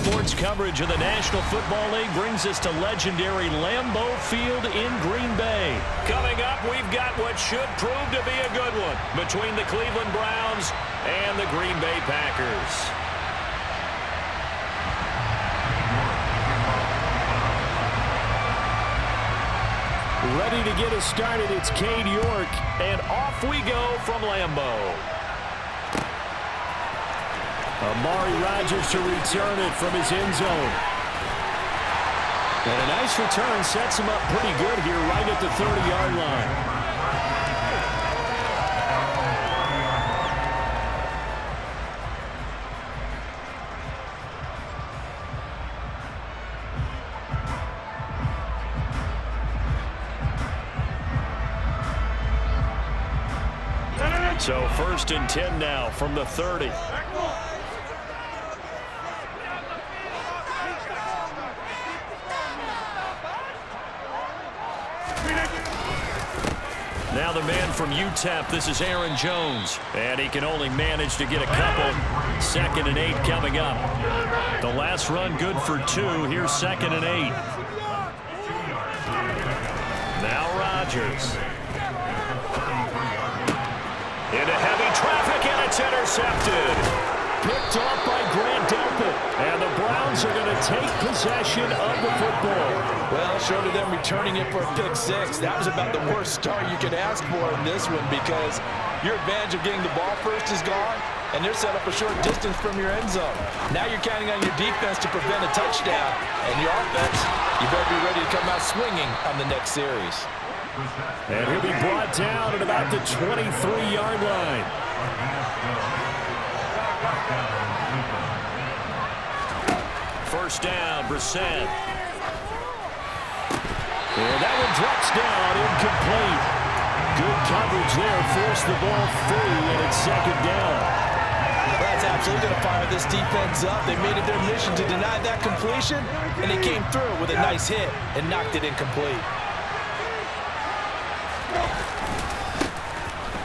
sports coverage of the National Football League brings us to legendary Lambeau Field in Green Bay. Coming up, we've got what should prove to be a good one between the Cleveland Browns and the Green Bay Packers. Ready to get us started, it's Cade York, and off we go from Lambeau. Amari Rodgers to return it from his end zone. And a nice return sets him up pretty good here right at the 30-yard line. So 1st and 10 now from the 30. Now the man from UTEP, this is Aaron Jones. And he can only manage to get a couple. 2nd and 8 coming up. The last run good for 2. Here's 2nd and 8. Now Rodgers. Into heavy traffic, and it's intercepted. Picked off by Grant Delpit. And the Browns are going to take possession of the football. Well, short of them returning it for a pick 6, that was about the worst start you could ask for in this one because your advantage of getting the ball first is gone, and they're set up a short distance from your end zone. Now you're counting on your defense to prevent a touchdown, and your offense, you better be ready to come out swinging on the next series. And he'll be brought down at about the 23-yard line. First down, Brissett. And that one drops down, incomplete. Good coverage there, forced the ball free, and it's 2nd down. That's absolutely going to fire this defense up. They made it their mission to deny that completion, and they came through with a nice hit and knocked it incomplete.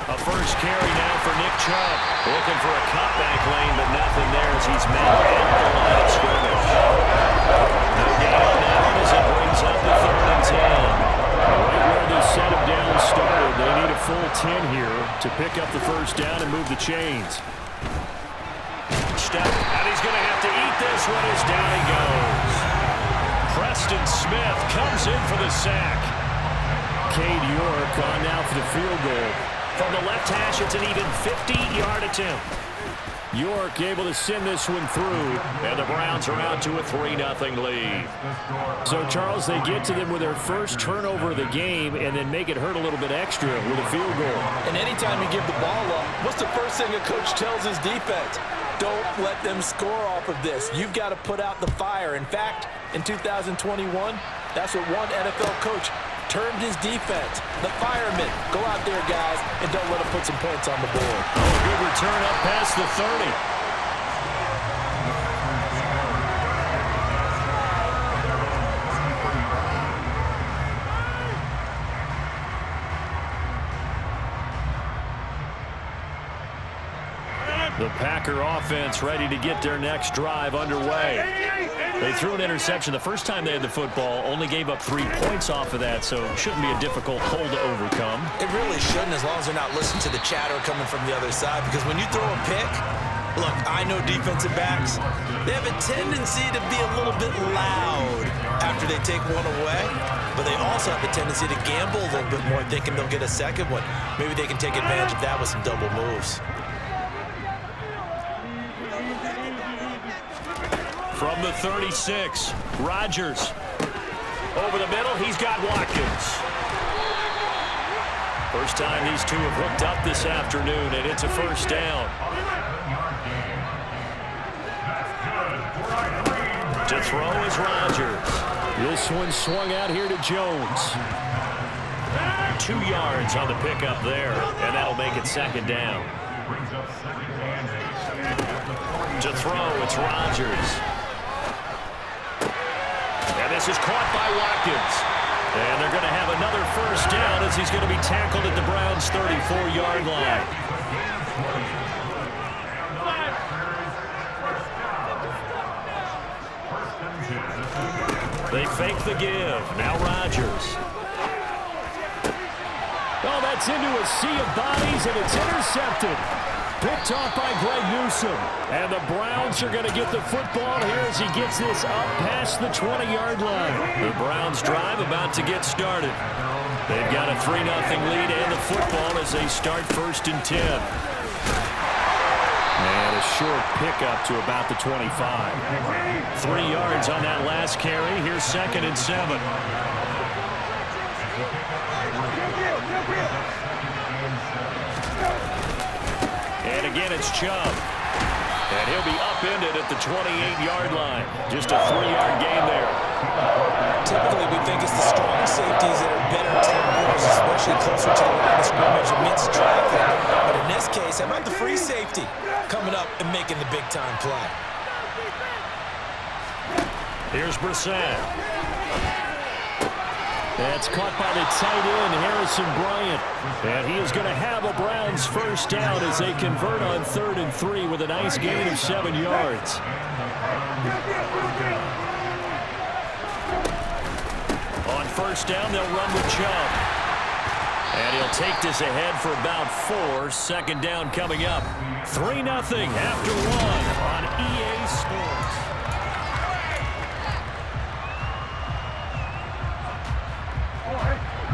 A first carry now for Nick Chubb. Looking for a cutback lane, but nothing there as he's met at the line of scrimmage. No gain on that one as it brings up the 3rd and 10. Right where the set of downs started, they need a full 10 here to pick up the first down and move the chains. Step, and he's going to have to eat this one as down he goes. Preston Smith comes in for the sack. Cade York on now for the field goal. From the left hash, it's an even 50-yard attempt. York able to send this one through, and the Browns are out to a 3-0 lead. So, Charles, they get to them with their first turnover of the game and then make it hurt a little bit extra with a field goal. And anytime you give the ball up, what's the first thing a coach tells his defense? Don't let them score off of this. You've got to put out the fire. In fact, in 2021, that's what one NFL coach termed his defense, the firemen. Go out there, guys, and don't let them put some points on the board. Oh, good return up past the 30. The Packer offense ready to get their next drive underway. They threw an interception the first time they had the football, only gave up 3 points off of that, so it shouldn't be a difficult hole to overcome. It really shouldn't, as long as they're not listening to the chatter coming from the other side, because when you throw a pick, look, I know defensive backs, they have a tendency to be a little bit loud after they take one away, but they also have a tendency to gamble a little bit more, thinking they'll get a second one. Maybe they can take advantage of that with some double moves. From the 36, Rodgers. Over the middle, he's got Watkins. First time these two have hooked up this afternoon, and it's a first down. To throw is Rodgers. This one swung out here to Jones. 2 yards on the pickup there, and that'll make it 2nd down. To throw, it's Rodgers. And this is caught by Watkins. And they're going to have another first down as he's going to be tackled at the Browns' 34-yard line. They fake the give. Now Rodgers. Oh, that's into a sea of bodies, and it's intercepted. Picked off by Greg Newsome. And the Browns are going to get the football here as he gets this up past the 20-yard line. The Browns drive about to get started. They've got a 3-0 lead and the football as they start 1st and 10. And a short pickup to about the 25. 3 yards on that last carry. Here's 2nd and 7. And again, it's Chubb. And he'll be upended at the 28-yard line. Just a 3-yard gain there. Typically, we think it's the strong safeties that are better tacklers, especially closer to the line of scrimmage amidst traffic. But in this case, how about the free safety coming up and making the big-time play? Here's Brissett. That's caught by the tight end, Harrison Bryant. And he is going to have a Browns first down as they convert on 3rd and 3 with a nice gain of 7 yards. On first down, they'll run with Chubb. And he'll take this ahead for about 4. 2nd down coming up. 3-0 after 1 on EA Sports.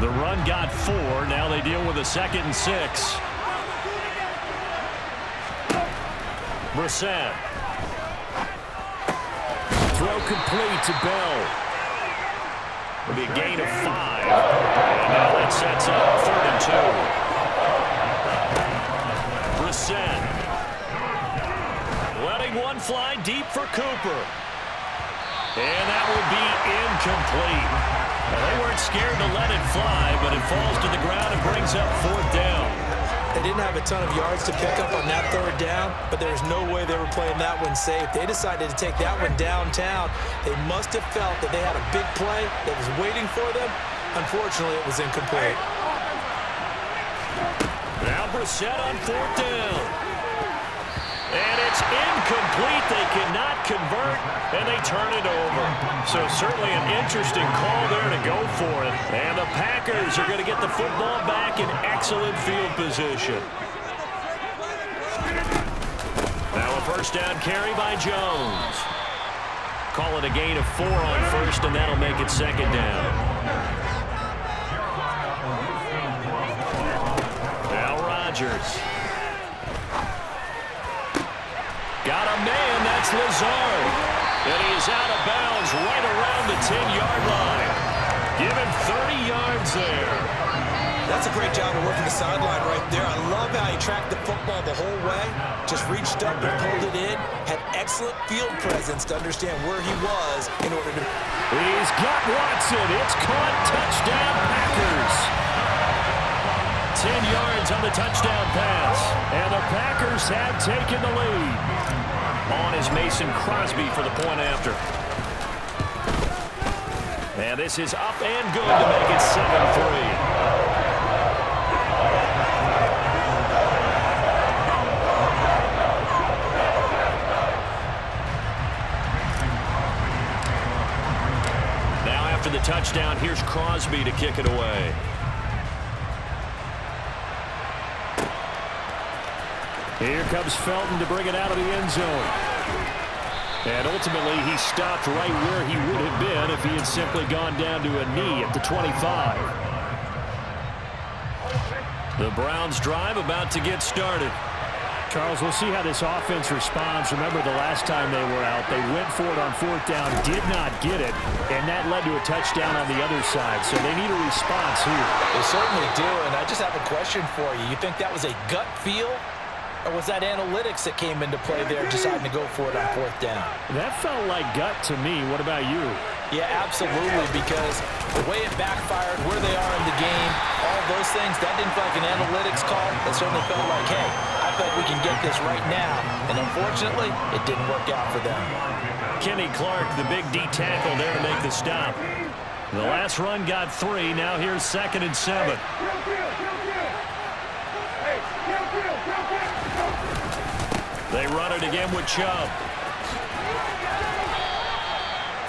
The run got 4. Now they deal with a 2nd and 6. Brissett. Throw complete to Bell. It'll be a gain of 5. And now that sets up 3rd and 2. Brissett. Letting one fly deep for Cooper. And that will be incomplete. Well, they weren't scared to let it fly, but it falls to the ground and brings up 4th down. They didn't have a ton of yards to pick up on that 3rd down, but there's no way they were playing that one safe. They decided to take that one downtown. They must have felt that they had a big play that was waiting for them. Unfortunately, it was incomplete. Now Brissett on 4th down. And it's incomplete. They cannot convert, and they turn it over. So certainly an interesting call there to go for it. And the Packers are going to get the football back in excellent field position. Now a first down carry by Jones. Call it a gain of 4 on 1st, and that'll make it 2nd down. Now Rodgers. Got a man, that's Lazard. And he is out of bounds right around the 10-yard line. Give him 30 yards there. That's a great job of working the sideline right there. I love how he tracked the football the whole way. Just reached up and pulled it in. Had excellent field presence to understand where he was in order to... He's got Watson. It's caught. Touchdown, Packers. 10 yards on the touchdown pass. And the Packers have taken the lead. On is Mason Crosby for the point after. And this is up and good to make it 7-3. Now after the touchdown, here's Crosby to kick it away. Here comes Felton to bring it out of the end zone. And ultimately, he stopped right where he would have been if he had simply gone down to a knee at the 25. The Browns drive about to get started. Charles, we'll see how this offense responds. Remember the last time they were out, they went for it on 4th down, did not get it, and that led to a touchdown on the other side. So they need a response here. They certainly do, and I just have a question for you. You think that was a gut feel? Or was that analytics that came into play there, deciding to go for it on 4th down? That felt like gut to me. What about you? Yeah, absolutely, because the way it backfired, where they are in the game, all those things, that didn't feel like an analytics call. It certainly felt like, hey, I feel like we can get this right now. And unfortunately, it didn't work out for them. Kenny Clark, the big D tackle there to make the stop. The last run got 3. Now here's 2nd and 7. They run it again with Chubb.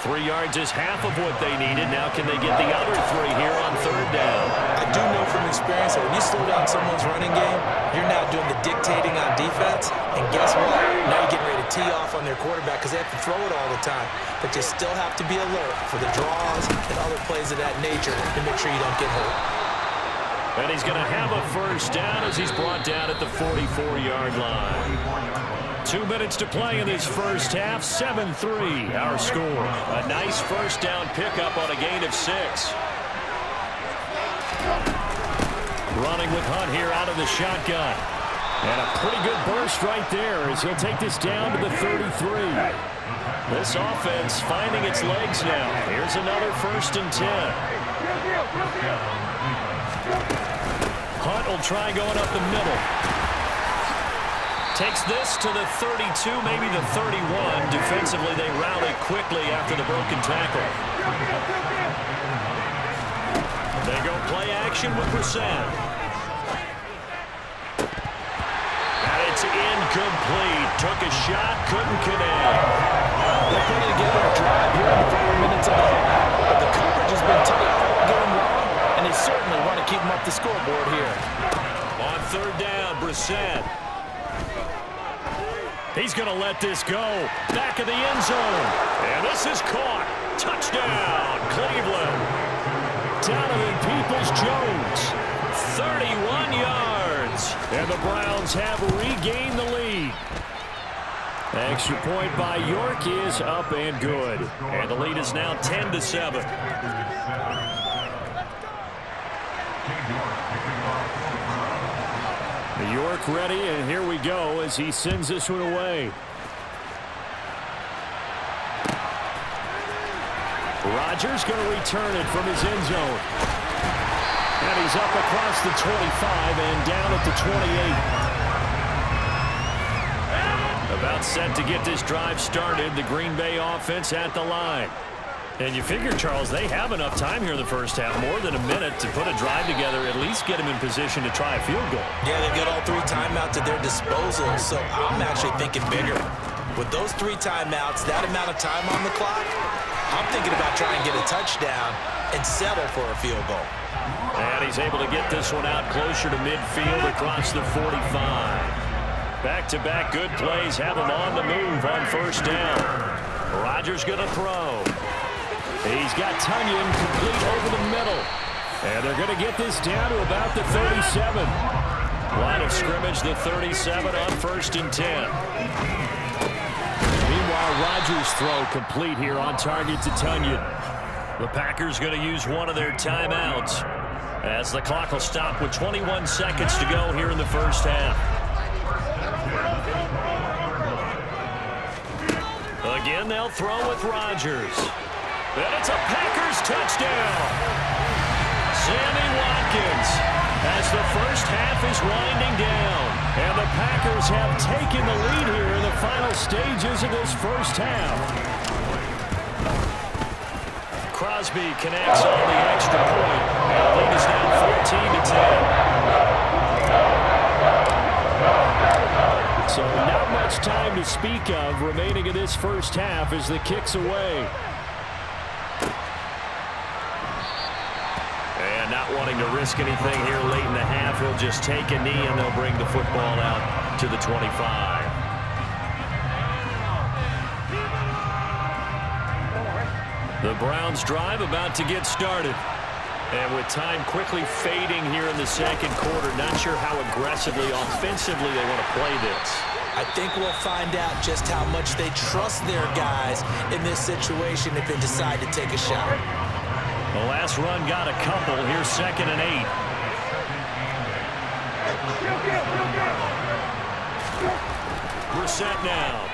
3 yards is half of what they needed. Now can they get the other 3 here on 3rd down? I do know from experience that when you slow down someone's running game, you're now doing the dictating on defense. And guess what? Now you're getting ready to tee off on their quarterback because they have to throw it all the time. But you still have to be alert for the draws and other plays of that nature to make sure you don't get hurt. And he's going to have a 1st down as he's brought down at the 44-yard line. 2 minutes to play in this first half. 7-3 our score. A nice 1st down pickup on a gain of 6. Running with Hunt here out of the shotgun. And a pretty good burst right there as he'll take this down to the 33. This offense finding its legs now. Here's another 1st and 10. Hunt will try going up the middle. Takes this to the 32, maybe the 31. Defensively, they rally quickly after the broken tackle. They go play action with Brissett. And it's incomplete. Took a shot, couldn't connect. They're putting together a drive here in the 4 minutes of the half. But the coverage has been tight all game long, and they certainly want to keep them up the scoreboard here. On 3rd down, Brissett. He's going to let this go. Back of the end zone. And this is caught. Touchdown, Cleveland. Donovan Peoples-Jones. 31 yards. And the Browns have regained the lead. Extra point by York is up and good. And the lead is now 10-7. York ready, and here we go as he sends this one away. Rodgers going to return it from his end zone. And he's up across the 25 and down at the 28. About set to get this drive started. The Green Bay offense at the line. And you figure, Charles, they have enough time here in the first half, more than a minute, to put a drive together, at least get them in position to try a field goal. Yeah, they've got all 3 timeouts at their disposal, so I'm actually thinking bigger. With those 3 timeouts, that amount of time on the clock, I'm thinking about trying to get a touchdown and settle for a field goal. And he's able to get this one out closer to midfield across the 45. Back-to-back good plays have him on the move on 1st down. Rodgers going to throw. He's got Tunyon complete over the middle. And they're going to get this down to about the 37. Line of scrimmage, the 37 on 1st and 10. Meanwhile, Rodgers' throw complete here on target to Tunyon. The Packers going to use one of their timeouts as the clock will stop with 21 seconds to go here in the first half. Again, they'll throw with Rodgers. And it's a Packers touchdown. Sammy Watkins as the first half is winding down. And the Packers have taken the lead here in the final stages of this first half. Crosby connects on the extra point. And the lead is now 14-10. So not much time to speak of remaining in this first half as the kick's away. And not wanting to risk anything here late in the half, he'll just take a knee and they'll bring the football out to the 25. The Browns drive about to get started. And with time quickly fading here in the second quarter, not sure how aggressively, offensively they want to play this. I think we'll find out just how much they trust their guys in this situation if they decide to take a shot. The last run got a couple. Here's 2nd and 8. Brissett now.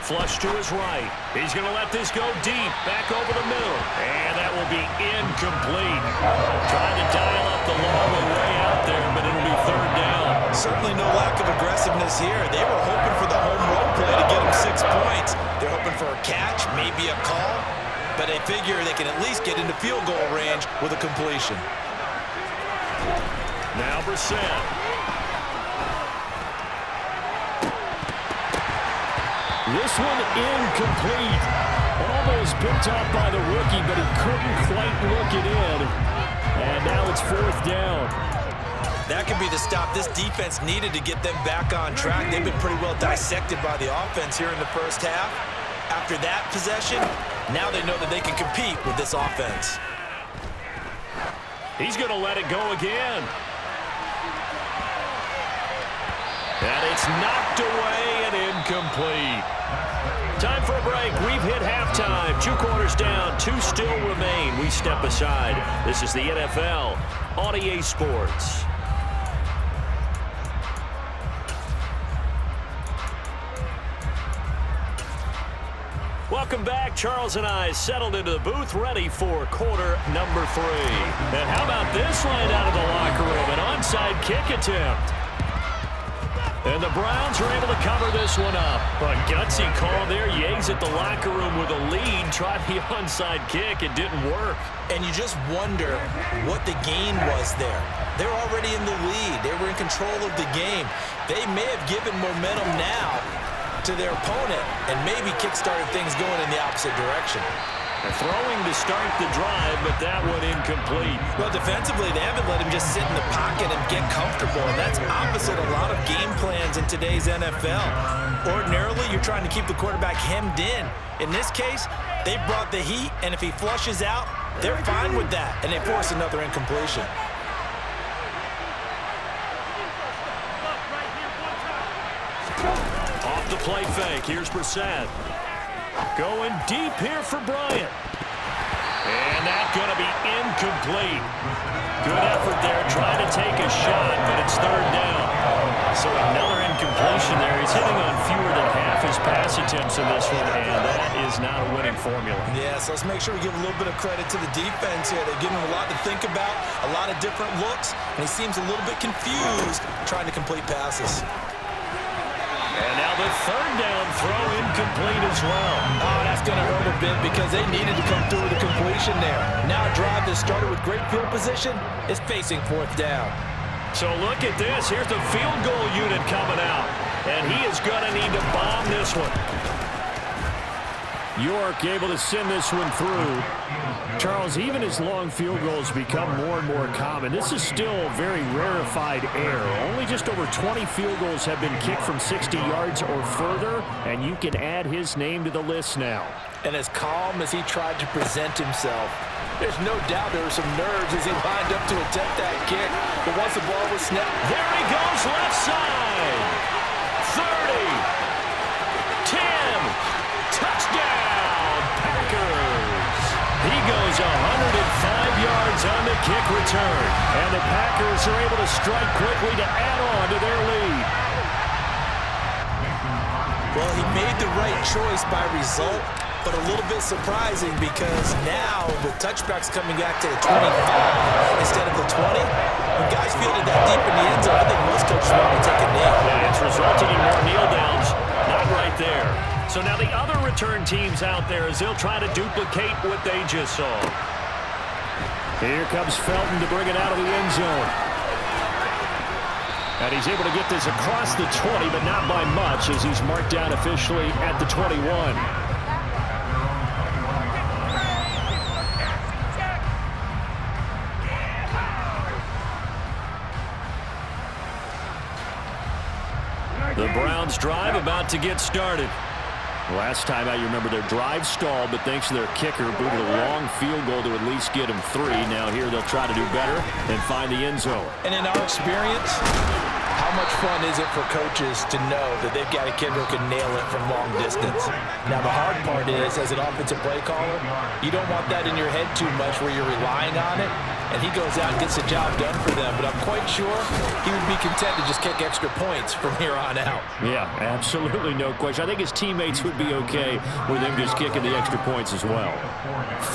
Flush to his right. He's going to let this go deep. Back over the middle. And that will be incomplete. Trying to dial up the long way out there, but it'll be 3rd down. Certainly no lack of aggressiveness here. They were hoping for the home run play to get them 6 points. They're hoping for a catch, maybe a call. But they figure they can at least get into field goal range with a completion. Now Brissett. This one incomplete. Almost picked off by the rookie, but he couldn't quite look it in. And now it's 4th down. That could be the stop this defense needed to get them back on track. They've been pretty well dissected by the offense here in the first half. After that possession, now they know that they can compete with this offense. He's going to let it go again. And it's knocked away and incomplete. Time for a break. We've hit halftime. 2 quarters down. 2 still remain. We step aside. This is the NFL on EA Sports. Welcome back. Charles and I settled into the booth, ready for quarter number 3. And how about this line out of the locker room? An onside kick attempt. And the Browns are able to cover this one up. A gutsy call there. Yates at the locker room with a lead. Tried the onside kick. It didn't work. And you just wonder what the gain was there. They're already in the lead. They were in control of the game. They may have given momentum now to their opponent and maybe kick-started things going in the opposite direction. They're throwing to start the drive, but that one incomplete. Well, defensively, they haven't let him just sit in the pocket and get comfortable, and that's opposite a lot of game plans in today's NFL. Ordinarily, you're trying to keep the quarterback hemmed in. In this case, they brought the heat, and if he flushes out, they're fine with that, and they force another incompletion. Off the play fake. Here's Brissett. Going deep here for Bryant. And that's going to be incomplete. Good effort there, trying to take a shot, but it's 3rd down. So another incompletion there. He's hitting on fewer than half his pass attempts in this one, and that is not a winning formula. Yeah, so let's make sure we give a little bit of credit to the defense here. They're giving him a lot to think about, a lot of different looks, and he seems a little bit confused trying to complete passes. And now the 3rd down throw incomplete as well. Oh, that's going to hurt a bit because they needed to come through with a completion there. Now a drive that started with great field position is facing 4th down. So look at this. Here's the field goal unit coming out. And he is going to need to bomb this one. York able to send this one through. Charles, even as long field goals become more and more common, this is still very rarefied air. Only just over 20 field goals have been kicked from 60 yards or further, and you can add his name to the list now. And as calm as he tried to present himself, there's no doubt there were some nerves as he lined up to attempt that kick. But once the ball was snapped, there he goes left side. 30. 10. Touchdown, Packers. He goes 105 yards on the kick return. And the Packers are able to strike quickly to add on to their lead. Well, he made the right choice by result, but a little bit surprising because now with touchbacks coming back to the 25 instead of the 20, when guys fielded that deep in the end zone, I think most coaches want to take a knee. Yeah, it's resulted in more kneel downs. Not right there. So now the other return teams out there as they'll try to duplicate what they just saw. Here comes Felton to bring it out of the end zone. And he's able to get this across the 20, but not by much as he's marked down officially at the 21. The Browns drive about to get started. Last time out, you remember their drive stalled, but thanks to their kicker, booted a long field goal to at least get him 3. Now here they'll try to do better and find the end zone. and in our experience, how much fun is it for coaches to know that they've got a kid who can nail it from long distance? Now, the hard part is, as an offensive play caller, you don't want that in your head too much where you're relying on it, and he goes out and gets the job done for them. But I'm quite sure he would be content to just kick extra points from here on out. Yeah, absolutely no question. I think his teammates would be okay with him just kicking the extra points as well.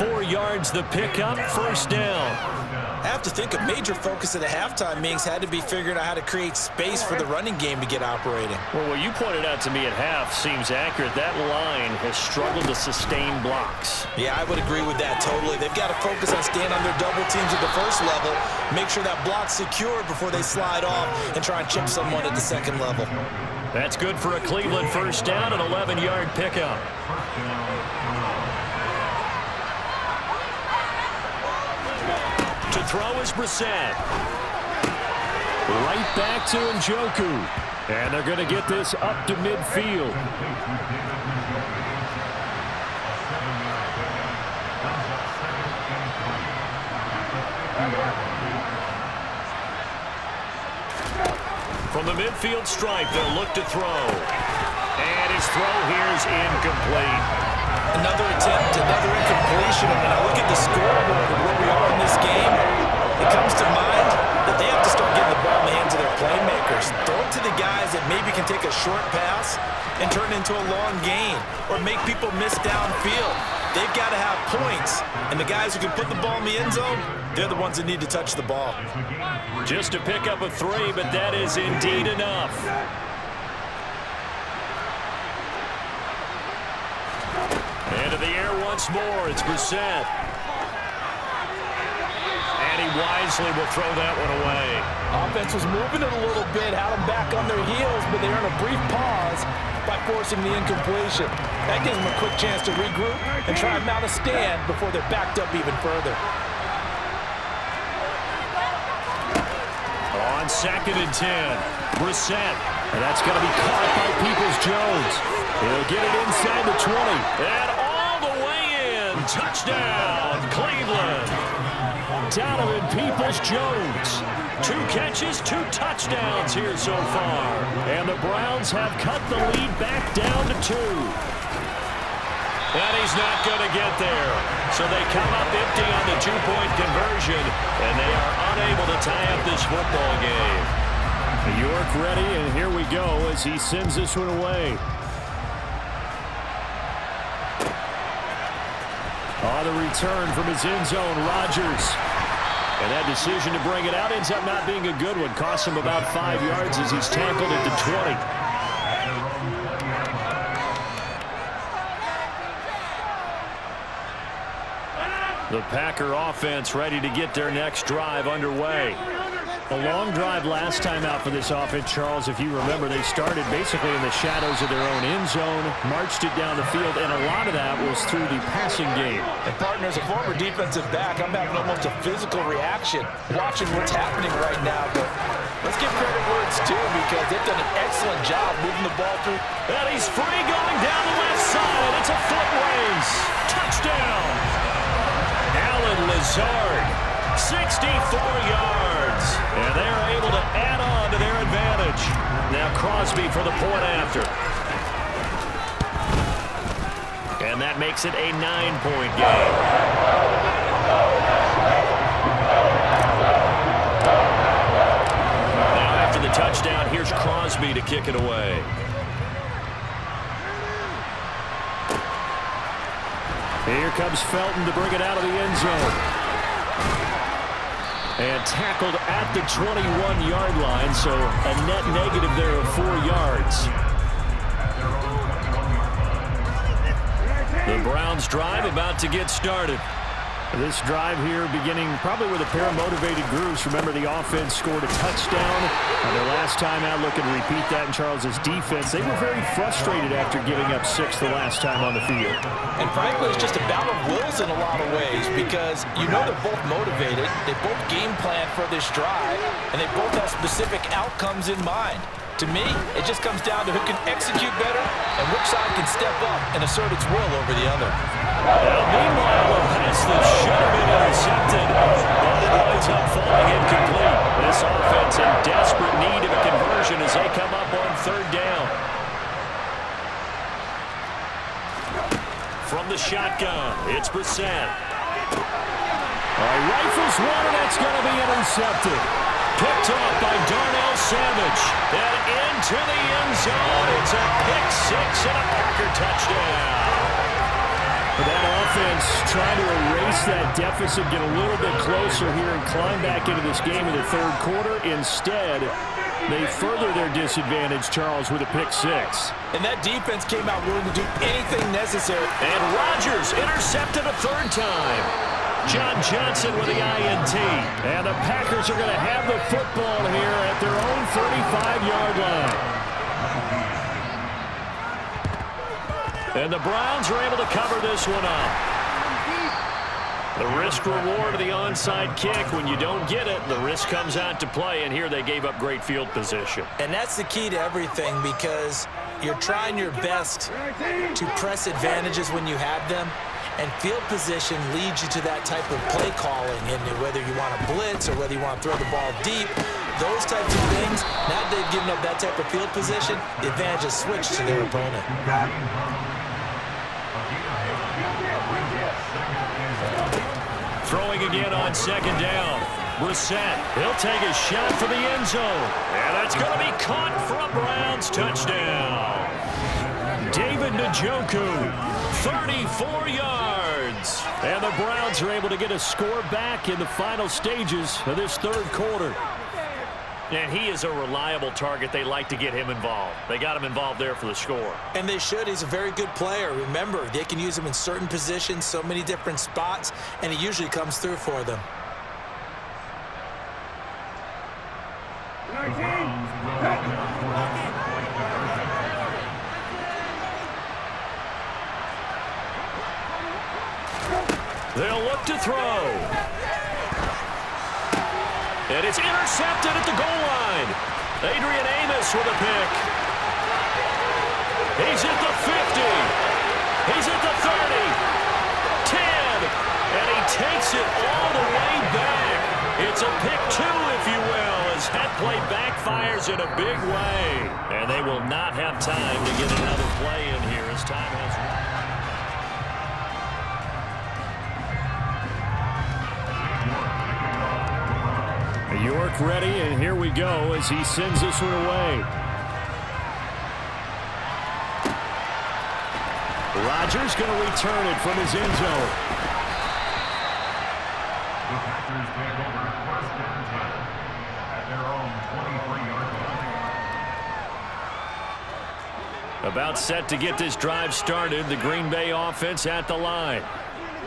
4 yards the pickup, first down. I have to think a major focus at the halftime meetings had to be figuring out how to create space for the running game to get operating. Well, what you pointed out to me at half seems accurate. That line has struggled to sustain blocks. Yeah, I would agree with that totally. They've got to focus on staying on their double teams at the first level, make sure that block's secure before they slide off and try and chip someone at the second level. That's good for a Cleveland first down, an 11-yard pickup. to throw is Brissett. Right back to Njoku. And they're going to get this up to midfield. From the midfield stripe, they'll look to throw. And his throw here is incomplete. Another attempt, another incompletion. And when I look at the scoreboard and where we are in this game, it comes to mind that they have to start getting the ball in the hands of their playmakers. Throw it to the guys that maybe can take a short pass and turn it into a long gain or make people miss downfield. They've got to have points. And the guys who can put the ball in the end zone, they're the ones that need to touch the ball. Just to pick up a 3, but that is indeed enough. Into the air once more. It's Brissett. And he wisely will throw that one away. Offense was moving it a little bit, had them back on their heels, but they earned a brief pause by forcing the incompletion. That gives them a quick chance to regroup and try and mount a stand before they're backed up even further. On 2nd and 10, Brissett. And that's going to be caught by Peoples-Jones. He'll get it inside the 20. And all the way in. Touchdown, Cleveland. Donovan Peoples-Jones. 2 catches, 2 touchdowns here so far. And the Browns have cut the lead back down to 2. And he's not going to get there. So they come up empty on the 2-point conversion, and they are unable to tie up this football game. York ready, and here we go as he sends this one away. On the return from his end zone, Rodgers. And that decision to bring it out ends up not being a good one. Costs him about 5 yards as he's tackled at the 20. The Packer offense ready to get their next drive underway. A long drive last time out for this offense, Charles. If you remember, they started basically in the shadows of their own end zone, marched it down the field, and a lot of that was through the passing game. And partner, as a former defensive back, I'm having almost a physical reaction watching what's happening right now. But let's give credit where it's due because they've done an excellent job moving the ball through. And he's free going down the left side. It's a foot race. Touchdown. Alan Lazard, 64 yards. And they're able to add on to their advantage. Now Crosby for the point after. And that makes it a 9-point game. Now after the touchdown, here's Crosby to kick it away. Here comes Felton to bring it out of the end zone. And tackled at the 21-yard line, so a net negative there of 4 yards. The Browns drive about to get started. This drive here beginning probably with a pair of motivated groups. Remember, the offense scored a touchdown on their last time out. Looking to repeat that in Charles's defense. They were very frustrated after giving up 6 the last time on the field. And frankly, it's just a battle of wills in a lot of ways because you know they're both motivated. They both game plan for this drive, and they both have specific outcomes in mind. To me, it just comes down to who can execute better and which side can step up and assert its will over the other. Well, meanwhile, a pass that should have been intercepted, but it winds up falling incomplete. This offense in desperate need of a conversion as they come up on 3rd down. From the shotgun, it's Brissett. Rifles one, and that's going to be intercepted. Picked off by Darnell Savage. And into the end zone. It's a pick 6 and a Packer touchdown. That offense trying to erase that deficit, get a little bit closer here and climb back into this game in the 3rd quarter. Instead, they further their disadvantage, Charles, with a pick 6. And that defense came out willing to do anything necessary. And Rodgers intercepted a 3rd time. John Johnson with the INT. And the Packers are going to have the football here at their own 35-yard line. And the Browns are able to cover this one up. The risk reward of the onside kick. When you don't get it, the risk comes out to play, and here they gave up great field position. And that's the key to everything, because you're trying your best to press advantages when you have them, and field position leads you to that type of play calling. And whether you want to blitz or whether you want to throw the ball deep, those types of things, now that they've given up that type of field position, the advantage is switched to their opponent. Throwing again on second down. Brissett, he'll take a shot for the end zone. And that's going to be caught for a Browns touchdown. David Njoku, 34 yards. And the Browns are able to get a score back in the final stages of this third quarter. And he is a reliable target. They like to get him involved. They got him involved there for the score. And they should. He's a very good player. Remember, they can use him in certain positions, so many different spots, and he usually comes through for them. They'll look to throw. And it's intercepted at the goal line. Adrian Amos with a pick. He's at the 50. He's at the 30. 10. And he takes it all the way back. It's a pick two, if you will, as that play backfires in a big way. And they will not have time to get another play in here as time has run. York ready, and here we go as he sends this one away. Rodgers going to return it from his end zone. The Packers take over first and 10 at their own 23-yard line. About set to get this drive started, the Green Bay offense at the line.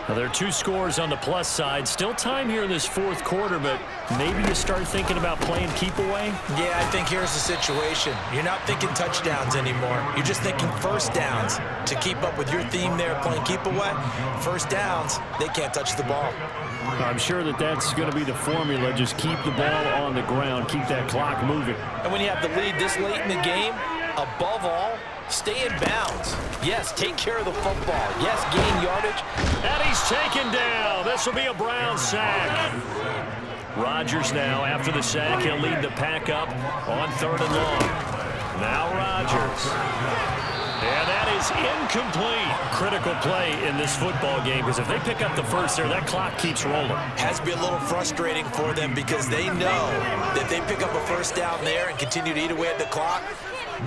Now, there are two scores on the plus side. Still time here in this fourth quarter, but maybe you start thinking about playing keep away? Yeah, I think here's the situation. You're not thinking touchdowns anymore. You're just thinking first downs. To keep up with your theme there, playing keep away, first downs, they can't touch the ball. I'm sure that that's going to be the formula. Just keep the ball on the ground, keep that clock moving. And when you have the lead this late in the game, above all, stay in bounds. Yes, take care of the football. Yes, gain yardage. And he's taken down. This will be a Brown sack. Rodgers now, after the sack, he'll lead the pack up on 3rd and long. Now Rodgers. And that is incomplete. Critical play in this football game, because if they pick up the first there, that clock keeps rolling. Has to be a little frustrating for them, because they know that they pick up a first down there and continue to eat away at the clock,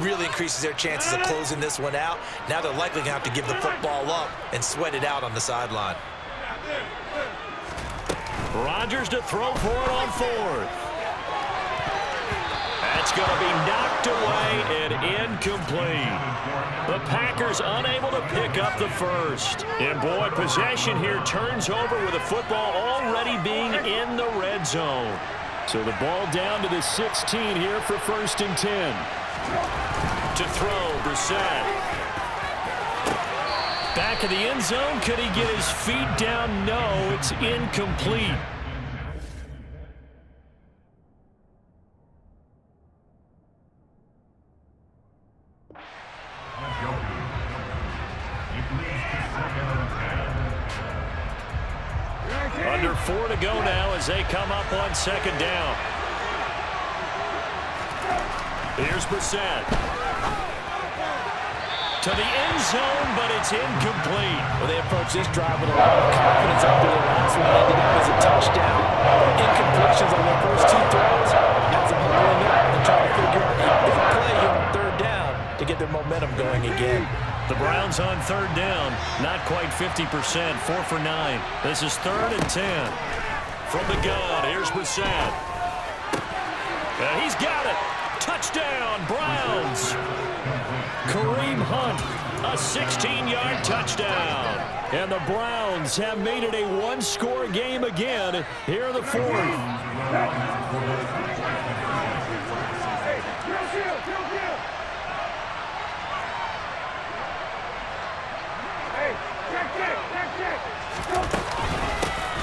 really increases their chances of closing this one out. Now they're likely going to have to give the football up and sweat it out on the sideline. Rodgers to throw for it on 4th. That's going to be knocked away and incomplete. The Packers unable to pick up the first. And boy, possession here turns over with the football already being in the red zone. So the ball down to the 16 here for 1st and 10. To throw, Brissett. Back of the end zone. Could he get his feet down? No, it's incomplete. Under 4 to go now as they come up on 2nd down. Here's Brissett. To the end zone, but it's incomplete. Well, they approach this drive with a lot of confidence after the last one ended up as a touchdown. Incompletions on their first 2 throws has them pulling up and trying to figure out a big play here on 3rd down to get their momentum going again. The Browns on 3rd down, not quite 50%, 4 for 9. This is 3rd and 10. From the gun, here's Brissett. And he's got it. Touchdown, Browns. Kareem Hunt, a 16-yard touchdown. And the Browns have made it a one-score game again here in the 4th.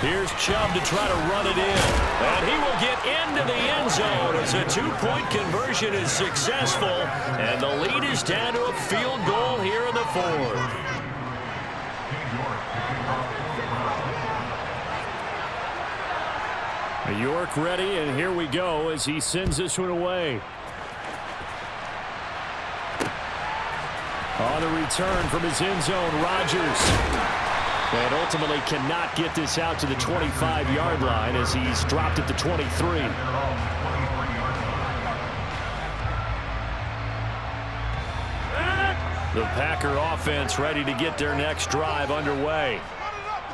Here's Chubb to try to run it in. And he will get into the end zone as a two-point conversion is successful. And the lead is down to a field goal here in the fourth. York ready, and here we go as he sends this one away. On the return from his end zone, Rodgers. And ultimately cannot get this out to the 25-yard line as he's dropped at the 23. The Packer offense ready to get their next drive underway.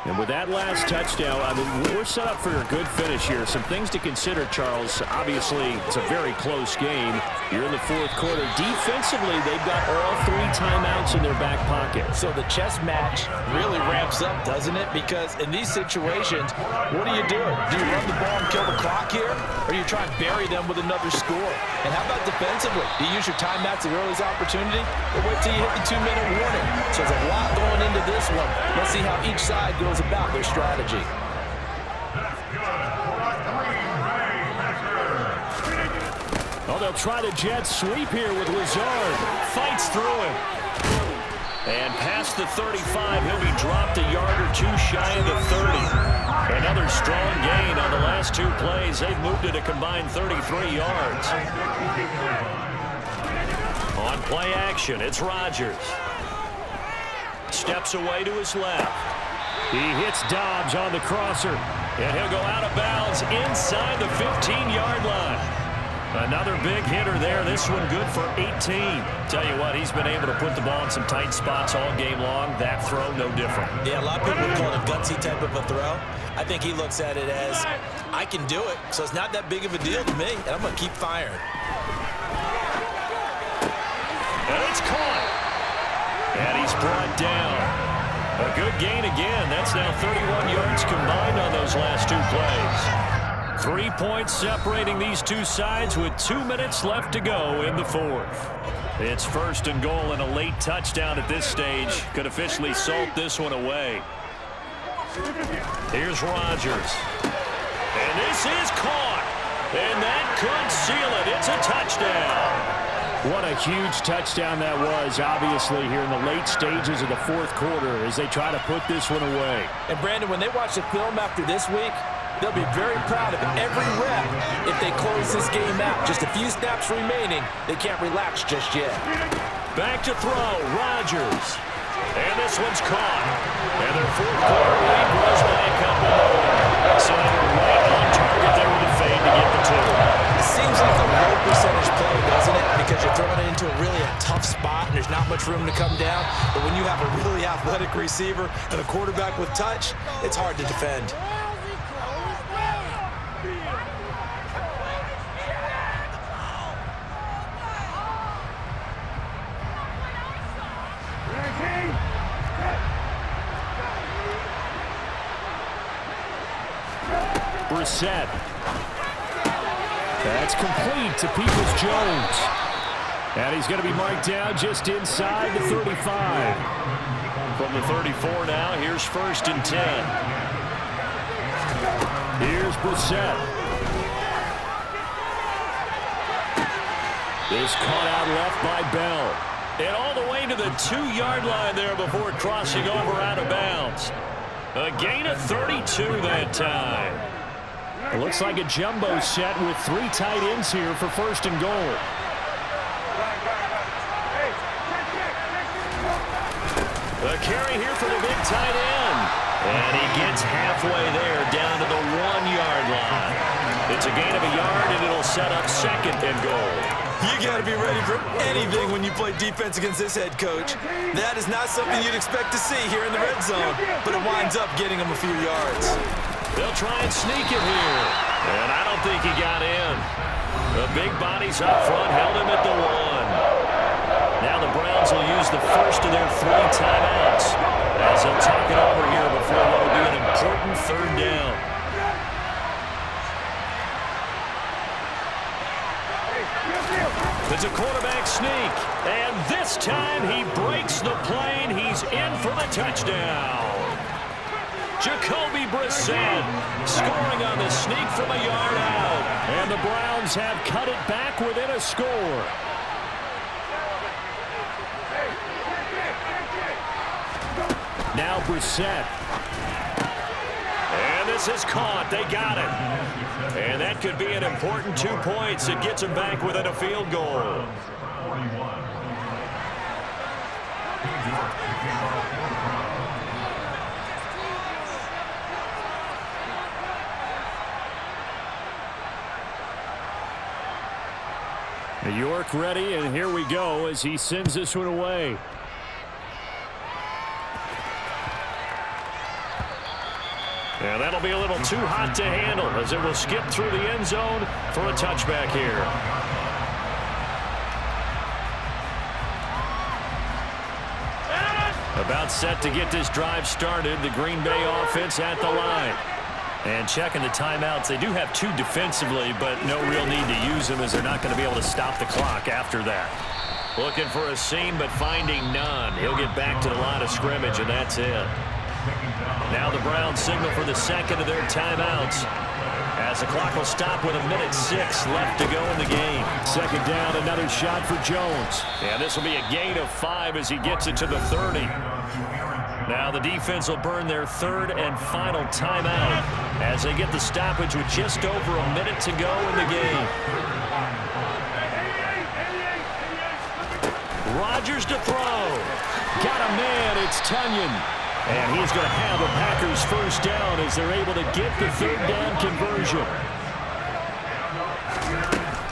And with that last touchdown, I mean, we're set up for a good finish here. Some things to consider, Charles. Obviously, it's a very close game. You're in the fourth quarter. Defensively, they've got all 3 timeouts in their back pocket. So the chess match really ramps up, doesn't it? Because in these situations, what do you do? Do you run the ball and kill the clock here? Or do you try and bury them with another score? And how about defensively? Do you use your timeouts at the earliest opportunity? Or wait till you hit the 2-minute warning? So there's a lot going into this one. Let's see how each side goes about their strategy. Oh, they'll try the jet sweep here with Lazard. Fights through him. And past the 35, he'll be dropped a yard or 2 shy of the 30. Another strong gain on the last 2 plays. They've moved it a combined 33 yards. On play action, it's Rodgers. Steps away to his left. He hits Dobbs on the crosser. And he'll go out of bounds inside the 15-yard line. Another big hitter there. This one good for 18. Tell you what, he's been able to put the ball in some tight spots all game long. That throw, no different. Yeah, a lot of people would call it a gutsy type of a throw. I think he looks at it as, I can do it, so it's not that big of a deal to me, and I'm going to keep firing. And it's caught. And he's brought down. A good gain again. That's now 31 yards combined on those last 2 plays. 3 points separating these two sides with 2 minutes left to go in the fourth. It's 1st and goal, and a late touchdown at this stage could officially salt this one away. Here's Rodgers. And this is caught. And that could seal it. It's a touchdown. What a huge touchdown that was, obviously, here in the late stages of the fourth quarter as they try to put this one away. And, Brandon, when they watch the film after this week, they'll be very proud of every rep if they close this game out. Just a few snaps remaining. They can't relax just yet. Back to throw, Rodgers. And this one's caught. And their fourth quarter lead grows by a couple more. So they were right on target there with the fade to get the 2. It seems like a low percentage play, doesn't it? Because you're throwing it into a tough spot and there's not much room to come down. But when you have a really athletic receiver and a quarterback with touch, it's hard to defend. Brissett. That's complete to Peoples-Jones. And he's going to be marked down just inside the 35. From the 34 now, here's 1st and 10. Here's Brissett. This caught out left by Bell. And all the way to the 2-yard line there before crossing over out of bounds. A gain of 32 that time. It looks like a jumbo set with 3 tight ends here for 1st and goal. A carry here for the big tight end. And he gets halfway there down to the 1-yard line. It's a gain of a yard, and it'll set up 2nd and goal. You got to be ready for anything when you play defense against this head coach. That is not something you'd expect to see here in the red zone, but it winds up getting him a few yards. They'll try and sneak it here. And I don't think he got in. The big bodies up front held him at the 1. Now the Browns will use the first of their 3 timeouts as they'll talk it over here before what will be an important 3rd down. It's a quarterback sneak. And this time he breaks the plane. He's in for the touchdown. Jacoby Brissett scoring on the sneak from a yard out. And the Browns have cut it back within a score. Now Brissett. And this is caught. They got it. And that could be an important 2 points. It gets them back within a field goal. New York ready, and here we go as he sends this one away. And that'll be a little too hot to handle as it will skip through the end zone for a touchback here. About set to get this drive started. The Green Bay offense at the line. And checking the timeouts. They do have 2 defensively, but no real need to use them as they're not going to be able to stop the clock after that. Looking for a seam, but finding none. He'll get back to the line of scrimmage, and that's it. Now the Browns signal for the second of their timeouts as the clock will stop with 1:06 left to go in the game. Second down, another shot for Jones. And this will be a gain of 5 as he gets it to the 30. Now the defense will burn their 3rd and final timeout as they get the stoppage with just over a minute to go in the game. Rodgers to throw. Got a man, it's Tunyon. And he's going to have a Packers first down as they're able to get the 3rd down conversion.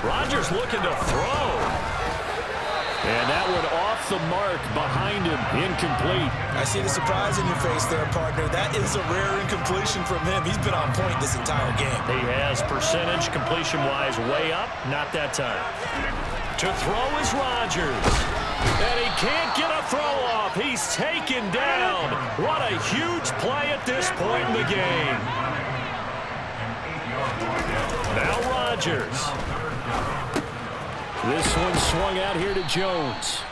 Rodgers looking to throw. And that one off the mark behind him, incomplete. I see the surprise in your face there, partner. That is a rare incompletion from him. He's been on point this entire game. He has percentage completion-wise way up, not that time. To throw is Rodgers. And he can't get a throw off. He's taken down. What a huge play at this point in the game. Now Rodgers. This one swung out here to Jones.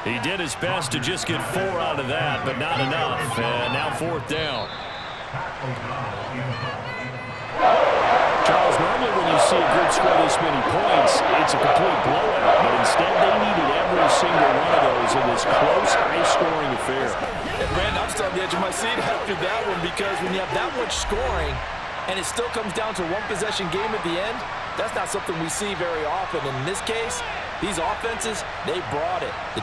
He did his best to just get 4 out of that, but not enough. And now 4th down. Charles, normally when you see a group score this many points, it's a complete blowout. But instead, they needed every single one of those in this close, high-scoring affair. Brandon, I'm still on the edge of my seat after that one because when you have that much scoring and it still comes down to a 1-possession game at the end, that's not something we see very often. In this case, these offenses, they brought it. The